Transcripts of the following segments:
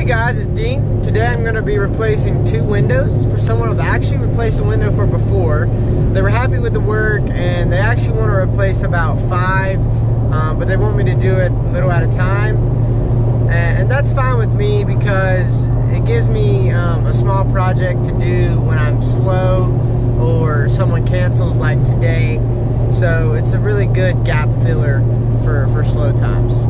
guys, it's Dean. Today I'm going to be replacing 2 windows for someone I've actually replaced a window for before. They were happy with the work and they actually want to replace about 5, but they want me to do it a little at a time. And that's fine with me because it gives me a small project to do when I'm slow or someone cancels like today. So it's a really good gap filler for slow times.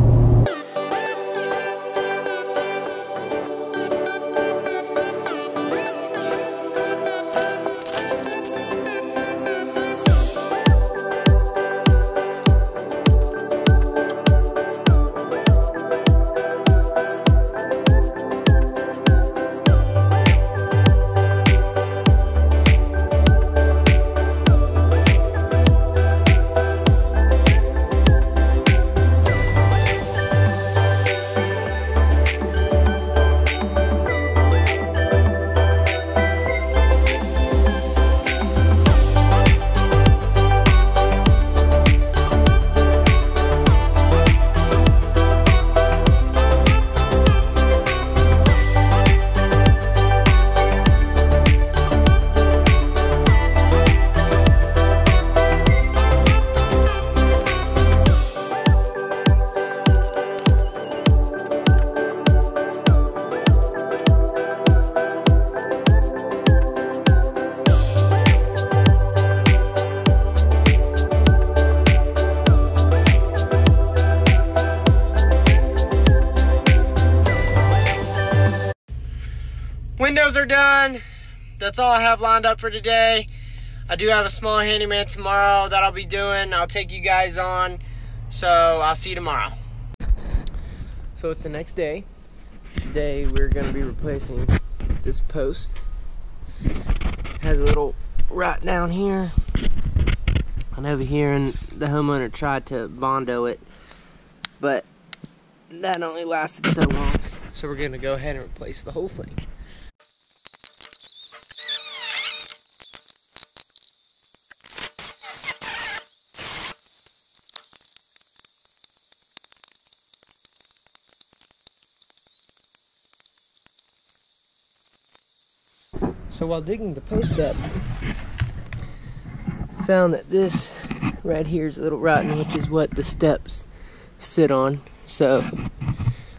Windows are done. That's all I have lined up for today. I do have a small handyman tomorrow that I'll be doing. I'll take you guys on. So I'll see you tomorrow. So it's the next day. Today we're going to be replacing this post. It has a little rot down here and over here, and the homeowner tried to Bondo it, but that only lasted so long. So we're going to go ahead and replace the whole thing. So while digging the post up, I found that this right here is a little rotten, which is what the steps sit on. So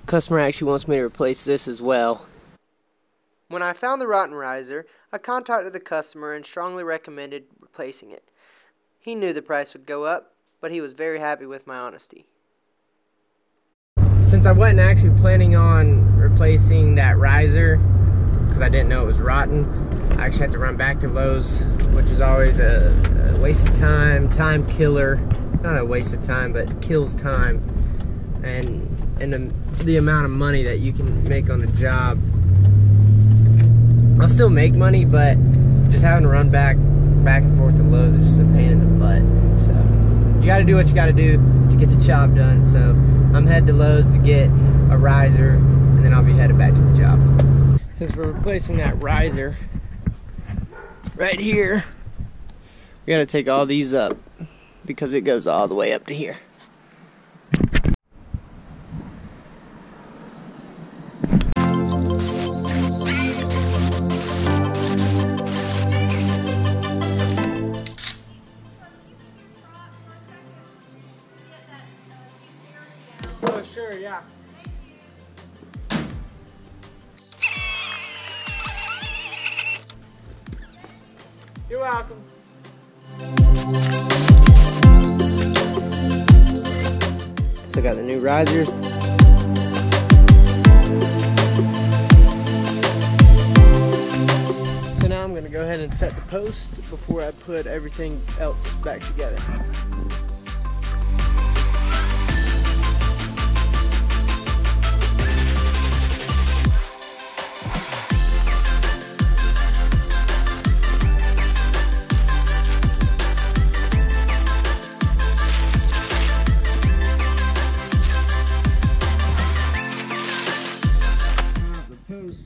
customer actually wants me to replace this as well. When I found the rotten riser, I contacted the customer and strongly recommended replacing it. He knew the price would go up, but he was very happy with my honesty. Since I wasn't actually planning on replacing that riser, because I didn't know it was rotten, I actually had to run back to Lowe's, which is always a waste of time, time killer. Not a waste of time, but kills time. And the amount of money that you can make on a job. I'll still make money, but just having to run back and forth to Lowe's is just a pain in the butt. So you gotta do what you gotta do to get the job done. So I'm headed to Lowe's to get a riser, and then I'll be headed back to the job. Since we're replacing that riser right here, we gotta take all these up because it goes all the way up to here. Oh, sure, yeah. You're welcome. So I got the new risers. So now I'm gonna go ahead and set the post before I put everything else back together.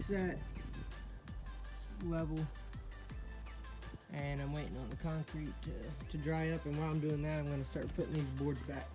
Set level, and I'm waiting on the concrete to dry up, and while I'm doing that, I'm going to start putting these boards back.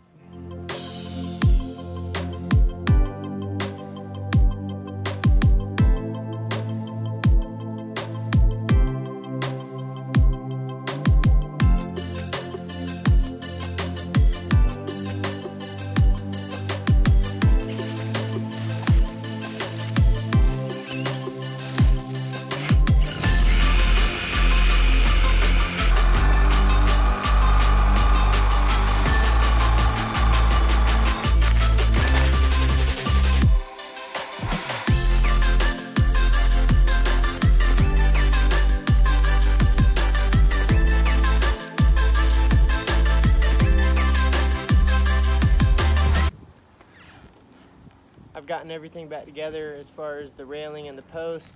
putting everything back together as far as the railing and the post.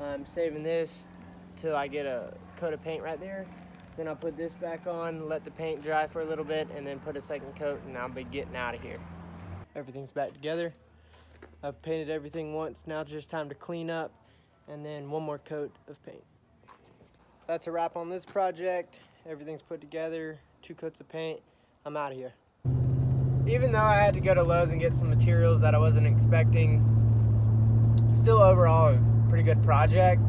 I'm saving this till I get a coat of paint right there. Then I'll put this back on, let the paint dry for a little bit, and then put a second coat, and I'll be getting out of here. Everything's back together. I've painted everything once. Now it's just time to clean up, and then one more coat of paint. That's a wrap on this project. Everything's put together, 2 coats of paint. I'm out of here. Even though I had to go to Lowe's and get some materials that I wasn't expecting, still overall a pretty good project.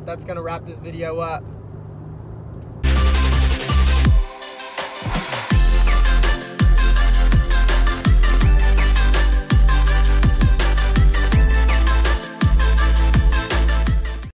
That's gonna wrap this video up.